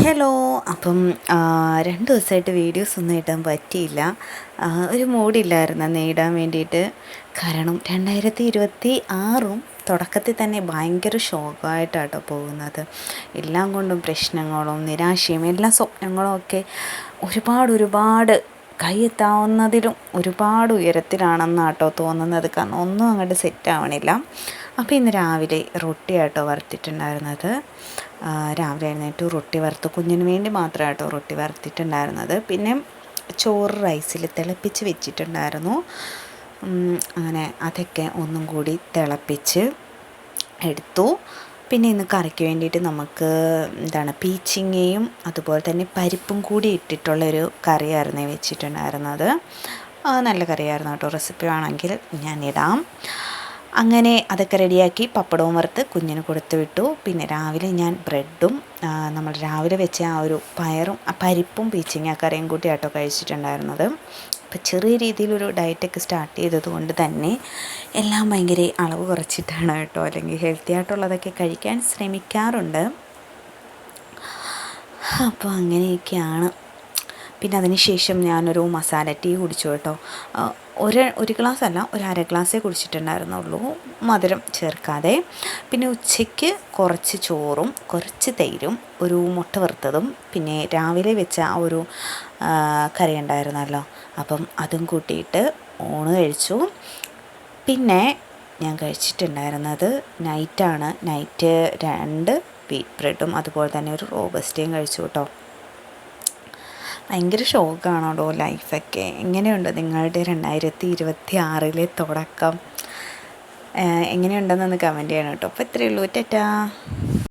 Hello. അപ്പം 2 ദിവസമായിട്ട് videos ഒന്നും ഇടാൻ പറ്റിയില്ല. ഒരു മൂഡില്ലായിരുന്നു അന്ന് ഇടാൻ വേണ്ടിയിട്ട്. കാരണം 2026 തുടക്കത്തിൽ തന്നെ ഭയങ്കര ശോകമായിട്ടാട്ടോ പോകുന്നത്. എല്ലാം കൊണ്ടും പ്രശ്നങ്ങളും നിരാശയും എല്ലാ സ്വപ്നങ്ങളും ഒക്കെ ഒരുപാട് കൈയെത്താവുന്നതിലും ഒരുപാട് ഉയരത്തിലാണെന്നാട്ടോ തോന്നുന്നത്. കാരണം ഒന്നും അങ്ങോട്ട് സെറ്റാവണില്ല. അപ്പോൾ ഇന്ന് രാവിലെ റൊട്ടിയാട്ടോ വറുത്തിട്ടുണ്ടായിരുന്നത്. രാവിലെ എഴുന്നേറ്റ് റൊട്ടി വറുത്ത് കുഞ്ഞിന് വേണ്ടി മാത്രമായിട്ടോ റൊട്ടി വറുത്തിട്ടുണ്ടായിരുന്നത്. പിന്നെ ചോറ് റൈസിൽ തിളപ്പിച്ച് വെച്ചിട്ടുണ്ടായിരുന്നു. അങ്ങനെ അതൊക്കെ ഒന്നും കൂടി തിളപ്പിച്ച് എടുത്തു. പിന്നെ ഇന്ന് കറിക്ക് വേണ്ടിയിട്ട് നമുക്ക് പീച്ചിങ്ങയും അതുപോലെ തന്നെ പരിപ്പും കൂടി ഇട്ടിട്ടുള്ളൊരു കറിയായിരുന്നു വെച്ചിട്ടുണ്ടായിരുന്നത്. നല്ല കറിയായിരുന്നു കേട്ടോ. റെസിപ്പി വേണമെങ്കിൽ ഞാനിടാം. അങ്ങനെ അതൊക്കെ റെഡിയാക്കി പപ്പടവും വറുത്ത് കുഞ്ഞിന് കൊടുത്തു വിട്ടു. പിന്നെ രാവിലെ ഞാൻ ബ്രെഡും നമ്മൾ രാവിലെ വെച്ച ആ ഒരു പരിപ്പും പീച്ചിങ്ങ കറിയും കൂട്ടി ആട്ടോ കഴിച്ചിട്ടുണ്ടായിരുന്നത്. അപ്പോൾ ചെറിയ രീതിയിലൊരു ഡയറ്റൊക്കെ സ്റ്റാർട്ട് ചെയ്തത് കൊണ്ട് തന്നെ എല്ലാം ഭയങ്കര അളവ് കുറച്ചിട്ടാണ് കേട്ടോ, അല്ലെങ്കിൽ ഹെൽത്തി ആയിട്ടുള്ളതൊക്കെ കഴിക്കാൻ ശ്രമിക്കാറുണ്ട്. അപ്പോൾ അങ്ങനെയൊക്കെയാണ്. പിന്നെ അതിന് ശേഷം ഞാനൊരു മസാല ടീ കുടിച്ചു കേട്ടോ. ഒരു ഗ്ലാസ് അല്ല, ഒരു അര ഗ്ലാസ്സേ കുടിച്ചിട്ടുണ്ടായിരുന്നുള്ളൂ, മധുരം ചേർക്കാതെ. പിന്നെ ഉച്ചയ്ക്ക് കുറച്ച് ചോറും കുറച്ച് തൈരും ഒരു മുട്ട വറുത്തതും പിന്നെ രാവിലെ വെച്ച ആ ഒരു കറി ഉണ്ടായിരുന്നല്ലോ, അപ്പം അതും കൂട്ടിയിട്ട് ഊണ് കഴിച്ചു. പിന്നെ ഞാൻ കഴിച്ചിട്ടുണ്ടായിരുന്നത് നൈറ്റാണ്. നൈറ്റ് 2 വീറ്റ് ബ്രെഡും അതുപോലെ തന്നെ ഒരു റോബസ്റ്റയും കഴിച്ചു കേട്ടോ. ഭയങ്കര ഷോക്കാണോ ലൈഫൊക്കെ. എങ്ങനെയുണ്ട് നിങ്ങളുടെ 2026 തുടക്കം? എങ്ങനെയുണ്ടെന്നൊന്ന് കമൻറ്റ് ചെയ്യണം കേട്ടോ. അപ്പോൾ ഇത്രയേ ഉള്ളൂ. ടാറ്റാ.